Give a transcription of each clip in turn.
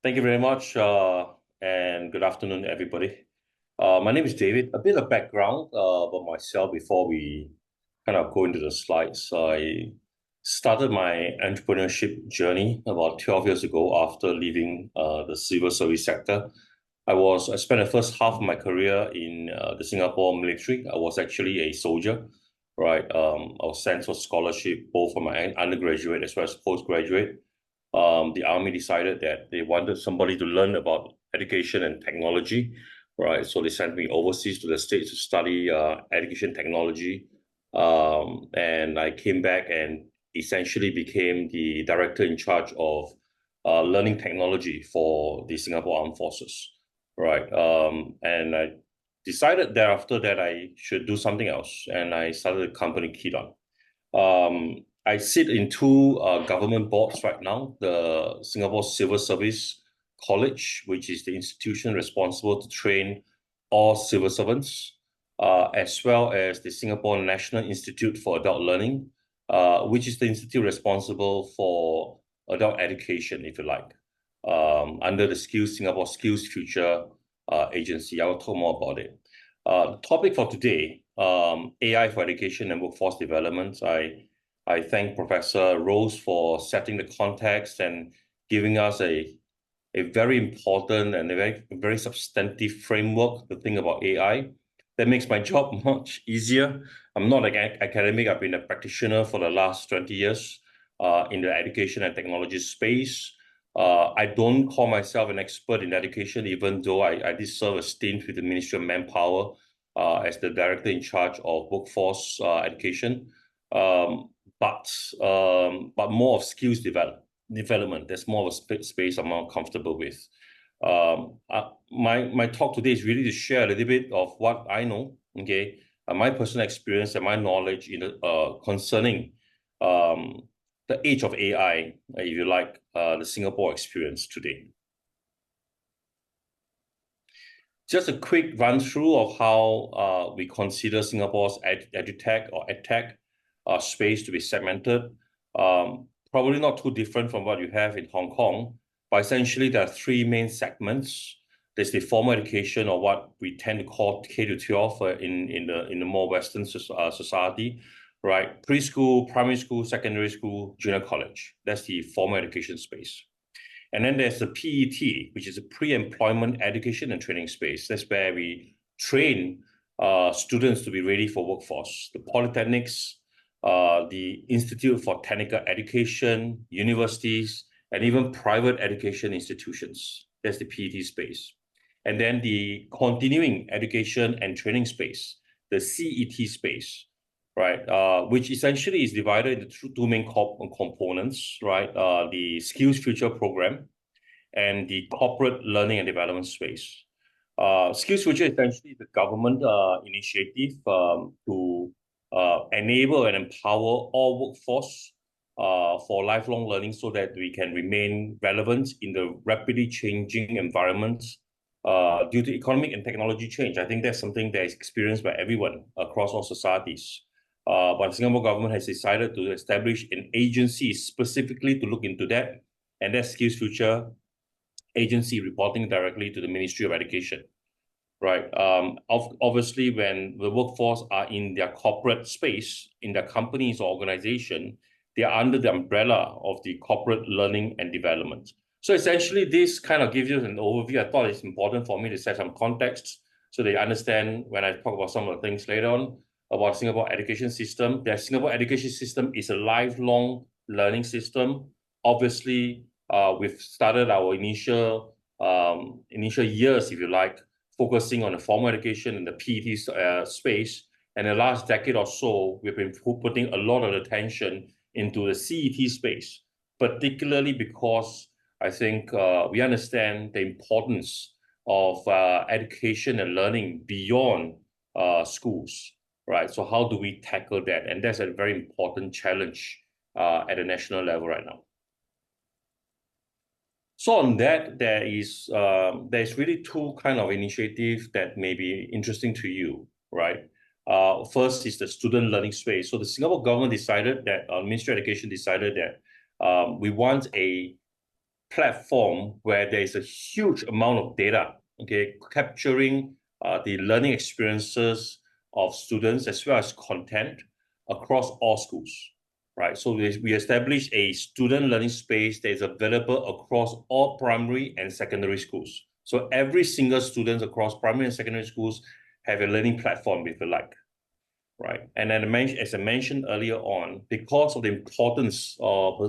Thank you very much, and good afternoon, everybody. My name is David. A bit of background about myself before we kind of go into the slides. I started my entrepreneurship journey about 12 years ago after leaving the civil service sector. I spent the first half of my career in the Singapore military. I was actually a soldier, right? I was sent for scholarship both for my undergraduate as well as postgraduate. The army decided that they wanted somebody to learn about education and technology, right? So they sent me overseas to the States to study education technology. And I came back and essentially became the director in charge of learning technology for the Singapore Armed Forces, right? And I decided thereafter that I should do something else, and I started a company, Kydon. I sit in two government boards right now, the Singapore Civil Service College, which is the institution responsible to train all civil servants, as well as the Singapore National Institute for Adult Learning, which is the institute responsible for adult education, if you like, under the Singapore Skills Future Agency. I will talk more about it. The topic for today, AI for education and workforce development. I thank Professor Rose for setting the context and giving us a very important and a very substantive framework to think about AI. That makes my job much easier. I'm not an academic. I've been a practitioner for the last 20 years in the education and technology space. I don't call myself an expert in education, even though I did serve a stint with the Ministry of Manpower as the director in charge of workforce education. But more of skills development. That's more of a space I'm more comfortable with. My talk today is really to share a little bit of what I know, okay, my personal experience and my knowledge in concerning the age of AI, if you like, the Singapore experience today. Just a quick run through of how we consider Singapore's edutech or edtech space to be segmented. Probably not too different from what you have in Hong Kong, but essentially there are three main segments. There's the formal education, or what we tend to call K-12 in the more Western society, right? Preschool, primary school, secondary school, junior college. That's the formal education space. And then there's the PET, which is a pre-employment education and training space. That's where we train students to be ready for workforce. The polytechnics, the Institute for Technical Education, universities, and even private education institutions. That's the PET space. And then the continuing education and training space, the CET space, right? Which essentially is divided into two main components, right? The Skills Future program and the corporate learning and development space. Skills Future is essentially the government initiative to enable and empower all workforce for lifelong learning so that we can remain relevant in the rapidly changing environment due to economic and technology change. I think that's something that is experienced by everyone across all societies. But the Singapore government has decided to establish an agency specifically to look into that, and that's Skills Future agency reporting directly to the Ministry of Education, right? Obviously, when the workforce are in their corporate space, in their companies or organization, they are under the umbrella of the corporate learning and development. So essentially, this kind of gives you an overview. I thought it's important for me to set some context so they understand when I talk about some of the things later on about Singapore education system. The Singapore education system is a lifelong learning system. Obviously, we've started our initial years, if you like, focusing on the formal education in the PET space. And the last decade or so, we've been putting a lot of attention into the CET space, particularly because I think we understand the importance of education and learning beyond schools, right? So how do we tackle that? And that's a very important challenge at the national level right now. So on that, there's really two kind of initiatives that may be interesting to you, right? First is the student learning space. So the Singapore government decided that, Ministry of Education decided that we want a platform where there is a huge amount of data, okay, capturing the learning experiences of students as well as content across all schools, right? So we established a student learning space that is available across all primary and secondary schools. So every single student across primary and secondary schools have a learning platform, if you like, right? And then as I mentioned earlier on, because of the importance of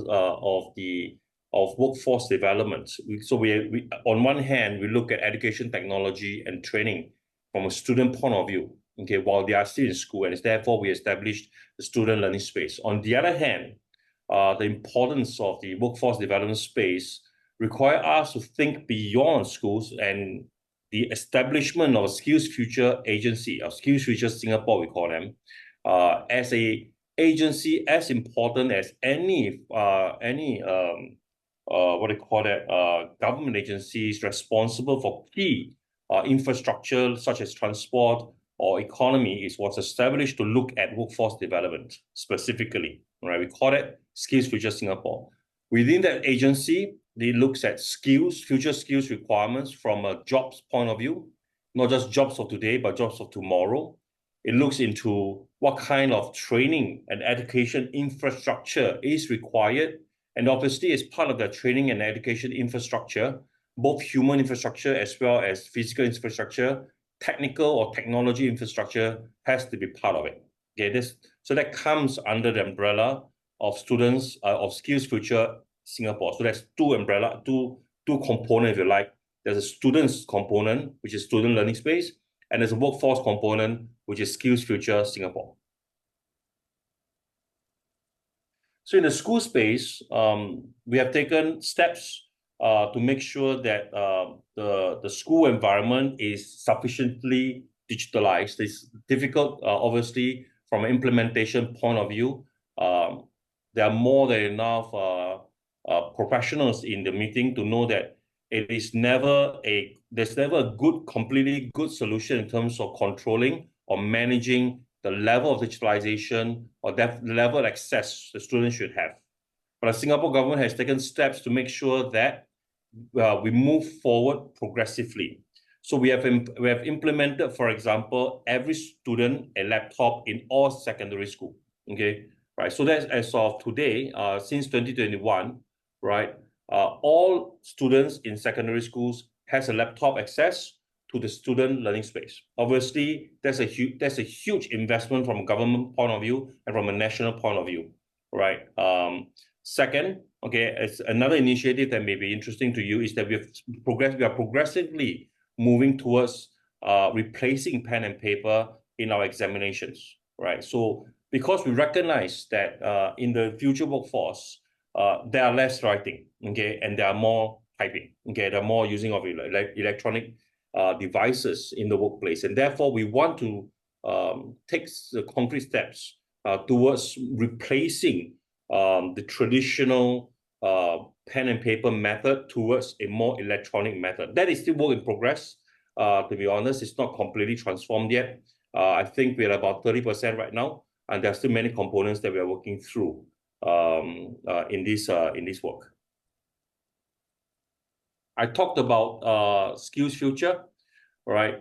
workforce development, we on one hand we look at education, technology, and training from a student point of view, okay, while they are still in school, and therefore we established the student learning space. On the other hand, the importance of the workforce development space require us to think beyond schools, and the establishment of a Skills Future agency, or Skills Future Singapore, we call them, as a agency as important as any government agencies responsible for key infrastructure such as transport or economy was established to look at workforce development specifically, right? We call it Skills Future Singapore. Within that agency, it looks at skills, future skills requirements from a jobs point of view, not just jobs of today, but jobs of tomorrow. It looks into what kind of training and education infrastructure is required. And obviously, as part of the training and education infrastructure, both human infrastructure as well as physical infrastructure, technical or technology infrastructure has to be part of it. Okay, so that comes under the umbrella of students of Skills Future Singapore. So that's two components, if you like. There's a students component, which is student learning space, and there's a workforce component, which is Skills Future Singapore. So in the school space, we have taken steps to make sure that the school environment is sufficiently digitalized. It's difficult, obviously, from an implementation point of view. There are more than enough professionals in the meeting to know that there's never a completely good solution in terms of controlling or managing the level of digitalization or the level of access the students should have. But the Singapore government has taken steps to make sure that we move forward progressively. So we have implemented, for example, every student a laptop in all secondary school. Okay, right. So that's as of today, since 2021, right? All students in secondary schools has a laptop access to the student learning space. Obviously, that's a huge investment from a government point of view and from a national point of view, right? Second, okay, it's another initiative that may be interesting to you is that we are progressively moving towards replacing pen and paper in our examinations, right? So because we recognize that in the future workforce, there are less writing, okay, and there are more typing, okay, there are more using of electronic devices in the workplace, and therefore we want to take the concrete steps towards replacing the traditional pen and paper method towards a more electronic method. That is still work in progress. To be honest, it's not completely transformed yet. I think we're about 30% right now, and there are still many components that we are working through in this work. I talked about Skills Future, right?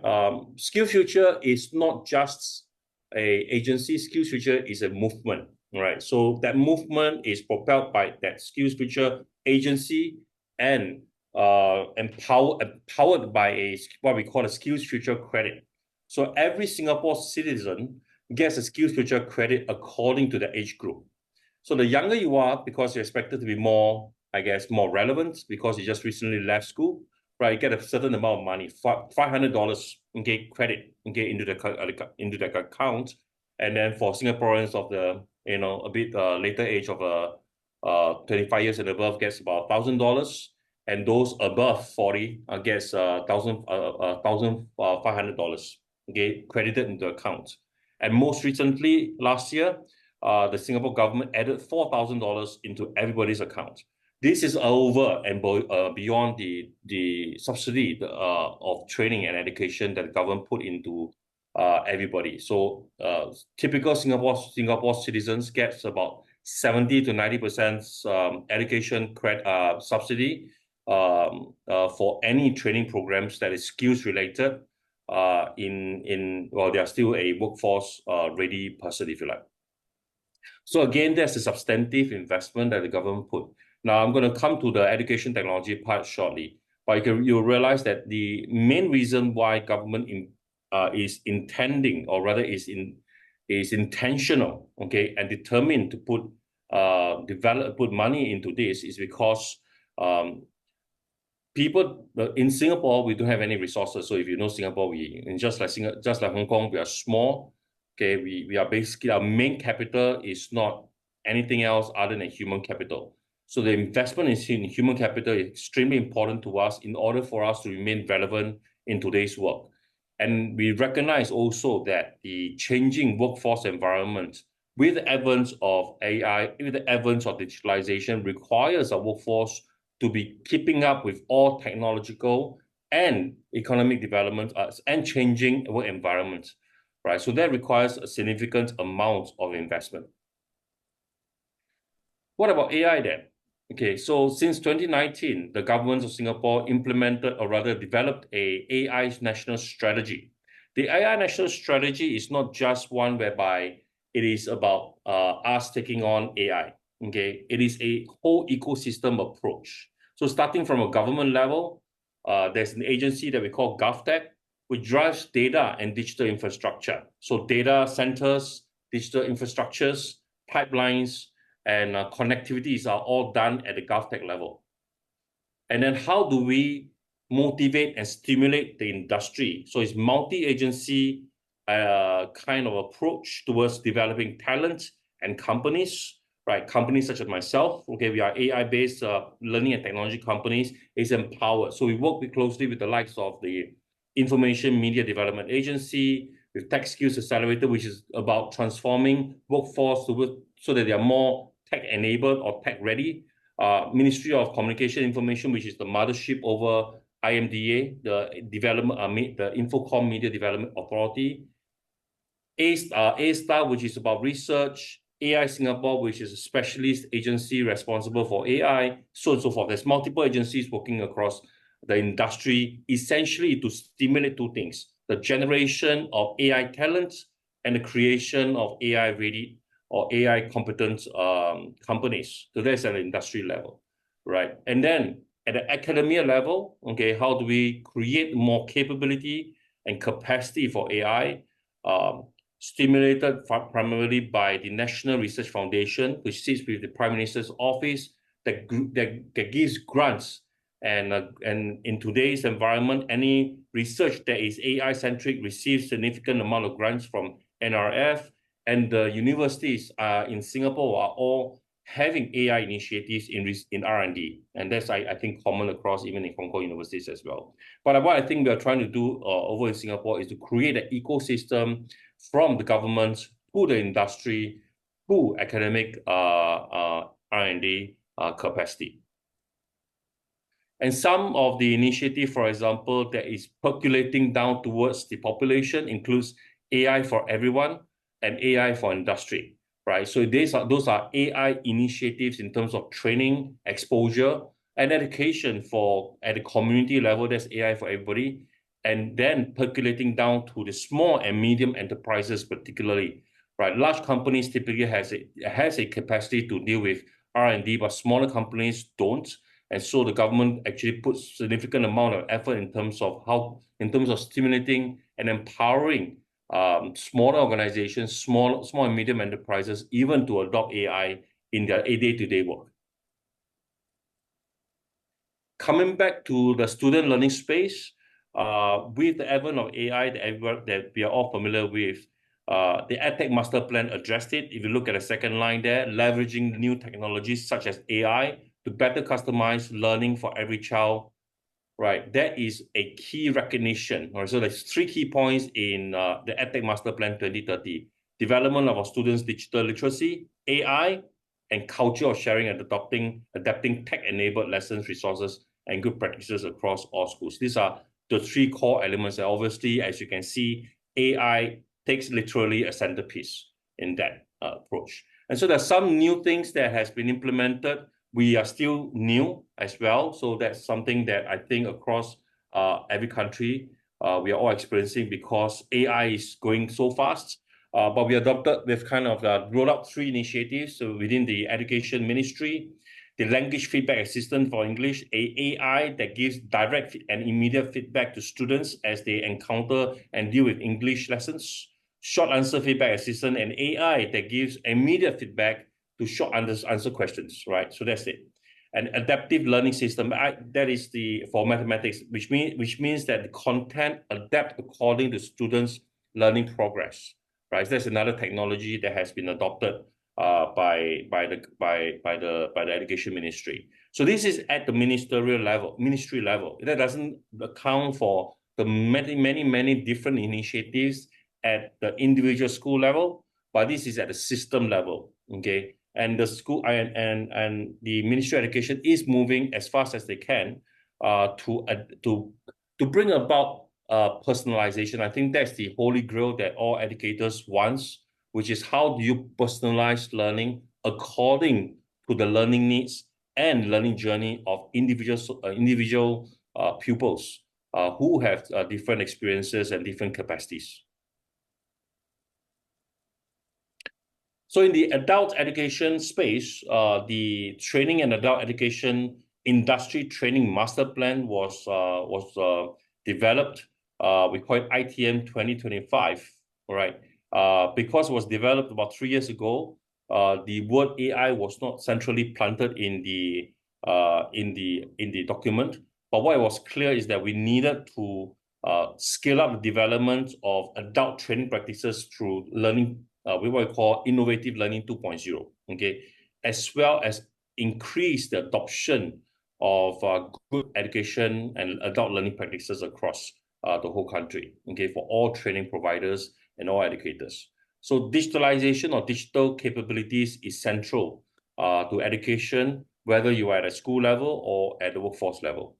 Skills Future is not just an agency. Skills Future is a movement, right? So that movement is propelled by that Skills Future agency and empowered by what we call a Skills Future credit. So every Singapore citizen gets a Skills Future credit according to the age group. So the younger you are, because you're expected to be more, I guess, more relevant because you just recently left school, right? You get a certain amount of money, $500, okay, credit, okay, into the account. And then for Singaporeans of the, a bit later age of 25 years and above gets about $1,000. And those above 40 gets $1,500, okay, credited into the account. And most recently, last year, the Singapore government added $4,000 into everybody's account. This is over and beyond the subsidy of training and education that the government put into everybody. So typical Singapore citizens gets about 70 to 90% education subsidy, for any training programs that is skills related. Well, they are still a workforce ready person, if you like. So again, there's a substantive investment that the government put. Now I'm going to come to the education technology part shortly, but you'll realize that the main reason why government is intending, or rather is intentional, okay, and determined to put money into this is because people in Singapore, we don't have any resources. So if you know Singapore, just like Hong Kong, we are small. Okay, we are basically, our main capital is not anything else other than human capital. So the investment in human capital is extremely important to us in order for us to remain relevant in today's work. And we recognize also that the changing workforce environment with the advent of AI, with the advent of digitalization, requires our workforce to be keeping up with all technological and economic development and changing work environments, right? So that requires a significant amount of investment. What about AI then? Okay, so since 2019, the government of Singapore implemented, or rather developed, a AI national strategy. The AI national strategy is not just one whereby it is about us taking on AI. Okay, it is a whole ecosystem approach. So starting from a government level, there's an agency that we call GovTech, which drives data and digital infrastructure. So data centers, digital infrastructures, pipelines, and connectivities are all done at the GovTech level. And then how do we motivate and stimulate the industry? So it's multi-agency kind of approach towards developing talent and companies, right? Companies such as myself, okay, we are AI-based learning and technology companies, is empowered. So we work closely with the likes of the Information Media Development Agency, with Tech Skills Accelerator, which is about transforming workforce so that they are more tech-enabled or tech-ready. Ministry of Communication Information, which is the mothership over IMDA, the Infocom Media Development Authority. A-Star, which is about research. AI Singapore, which is a specialist agency responsible for AI, so on and so forth. There's multiple agencies working across the industry, essentially to stimulate two things: the generation of AI talent and the creation of AI-ready or AI competent companies. So that's at the industry level, right? And then at the academia level, okay, how do we create more capability and capacity for AI? Stimulated primarily by the National Research Foundation, which sits with the Prime Minister's office, that gives grants. And in today's environment, any research that is AI-centric receives significant amount of grants from NRF, and the universities in Singapore are all having AI initiatives in R&D. And that's, I think, common across even in Hong Kong universities as well. But what I think we are trying to do over in Singapore is to create an ecosystem from the government to the industry to academic R&D capacity. And some of the initiative, for example, that is percolating down towards the population includes AI for everyone and AI for industry, right? So those are AI initiatives in terms of training, exposure, and education at the community level. That's AI for everybody. And then percolating down to the small and medium enterprises particularly, right? Large companies typically has a capacity to deal with R&D, but smaller companies don't. And so the government actually puts significant amount of effort in terms of stimulating and empowering smaller organizations, small and medium enterprises, even to adopt AI in their day-to-day work. Coming back to the student learning space, with the advent of AI that we are all familiar with, the EdTech Master Plan addressed it. If you look at the second line there, leveraging new technologies such as AI to better customize learning for every child, right? That is a key recognition. Right? So there's 3 key points in the EdTech Master Plan 2030. Development of our students' digital literacy, AI, and culture of sharing and adapting tech-enabled lessons, resources, and good practices across all schools. These are the 3 core elements. And obviously, as you can see, AI takes literally a centerpiece in that approach. And so there's some new things that has been implemented we are still new as well. So that's something that I think across every country we are all experiencing because AI is going so fast. But we've kind of rolled out 3 initiatives within the Education Ministry. The language feedback assistant for English, AI that gives direct and immediate feedback to students as they encounter and deal with English lessons. Short answer feedback assistant and AI that gives immediate feedback to short answer questions, right? So that's it. An adaptive learning system, that is for mathematics, which means that the content adapt according to students' learning progress, right? So that's another technology that has been adopted by the Education Ministry. So this is at the ministry level. That doesn't account for the many different initiatives at the individual school level, but this is at the system level, okay? And the school and the Ministry of Education is moving as fast as they can to bring about personalization. I think that's the holy grail that all educators want, which is how do you personalize learning according to the learning needs and learning journey of individual pupils who have different experiences and different capacities. So in the adult education space, the training and adult education industry training master plan was developed. We call it ITM 2025, all right? Because it was developed about 3 years ago, the word AI was not centrally planted in the document. But what was clear is that we needed to scale up the development of adult training practices through learning, what we call innovative learning 2.0, okay, as well as increase the adoption of good education and adult learning practices across the whole country, okay, for all training providers and all educators. So digitalization or digital capabilities is central to education, whether you are at a school level or at the workforce level.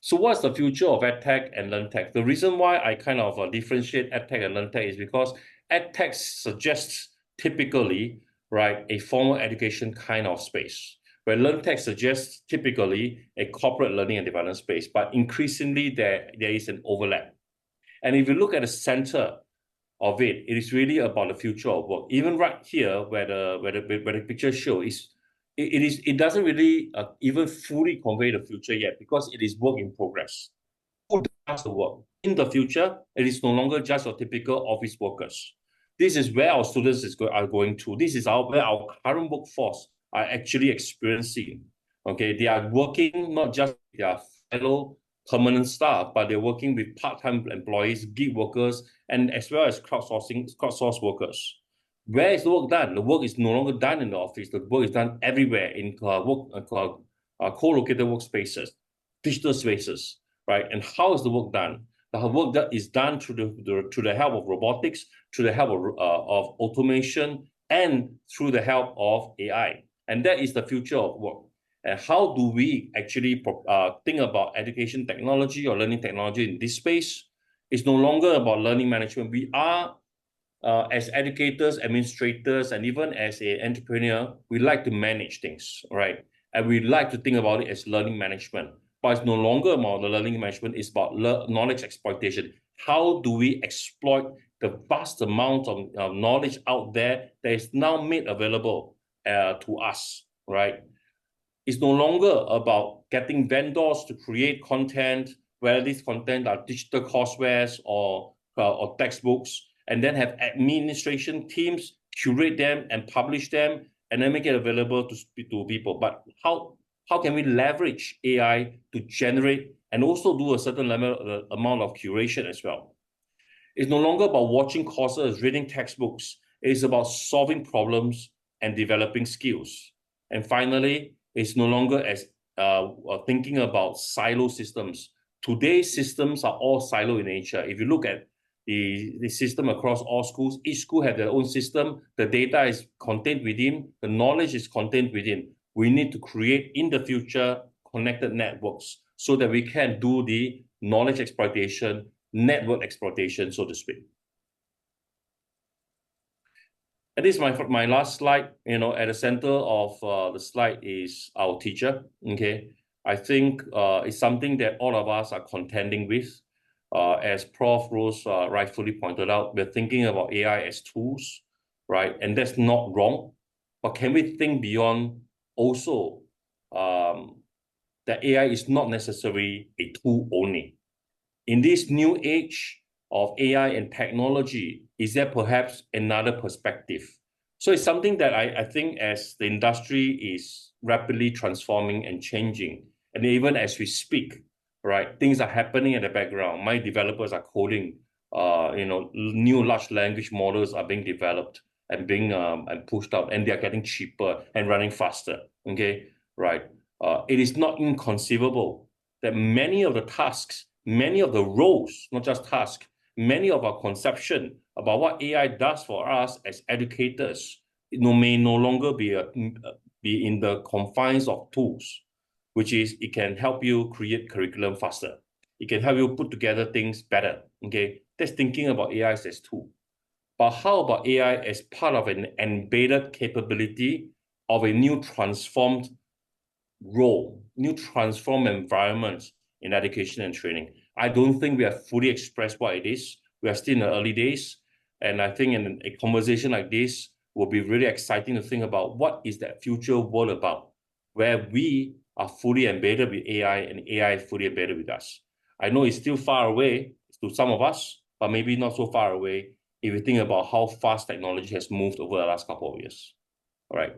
So what's the future of EdTech and LearnTech? The reason why I kind of differentiate EdTech and LearnTech is because EdTech suggests typically, right, a formal education kind of space, where LearnTech suggests typically a corporate learning and development space, but increasingly there is an overlap. And if you look at the center of it, it is really about the future of work. Even right here, where the picture shows it doesn't really even fully convey the future yet because it is work in progress. Who does the work? In the future, it is no longer just your typical office workers. This is where our students are going to. This is where our current workforce are actually experiencing. Okay, they are working not just with their fellow permanent staff, but they're working with part-time employees, gig workers, and as well as crowdsourced workers. Where is the work done? The work is no longer done in the office. The work is done everywhere in co-located workspaces, digital spaces, right? And how is the work done? The work that is done through the help of robotics, through the help of automation, and through the help of AI. And that is the future of work. And how do we actually think about education technology or learning technology in this space? It's no longer about learning management. We are, as educators, administrators, and even as an entrepreneur, we like to manage things, right? And we like to think about it as learning management. But it's no longer about the learning management, it's about knowledge exploitation. How do we exploit the vast amount of knowledge out there that is now made available to us, right? It's no longer about getting vendors to create content, whether these content are digital courseware or textbooks, and then have administration teams curate them and publish them and then make it available to people. But how can we leverage AI to generate and also do a certain amount of curation as well? It's no longer about watching courses, reading textbooks. It's about solving problems and developing skills. And finally, it's no longer as thinking about silo systems. Today's systems are all silo in nature. If you look at the system across all schools, each school has their own system. The data is contained within, the knowledge is contained within. We need to create in the future connected networks so that we can do the knowledge exploitation, network exploitation, so to speak. And this is my last slide. You know, at the center of the slide is our teacher. Okay, I think it's something that all of us are contending with. As Prof. Rose rightfully pointed out, we're thinking about AI as tools, right? And that's not wrong. But can we think beyond also that AI is not necessarily a tool only? In this new age of AI and technology, is there perhaps another perspective? So it's something that I think as the industry is rapidly transforming and changing, and even as we speak, right, things are happening in the background. My developers are coding, new large language models are being developed and being and pushed out, and they are getting cheaper and running faster. Okay, right. It is not inconceivable that many of the tasks, many of the roles, not just tasks, many of our conception about what AI does for us as educators, may no longer be in the confines of tools, which is it can help you create curriculum faster. It can help you put together things better. Okay, that's thinking about AI as tool. But how about AI as part of an embedded capability of a new transformed role, new transformed environment in education and training? I don't think we have fully expressed what it is. We are still in the early days. And I think in a conversation like this will be really exciting to think about what is that future world about, where we are fully embedded with AI and AI is fully embedded with us. I know it's still far away to some of us, but maybe not so far away if you think about how fast technology has moved over the last couple of years. All right.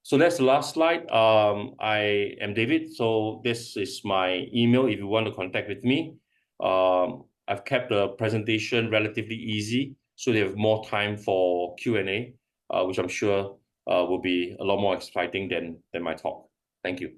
So that's the last slide. I am David. So this is my email if you want to contact with me. I've kept the presentation relatively easy, so they have more time for Q&A, which I'm sure will be a lot more exciting than my talk. Thank you.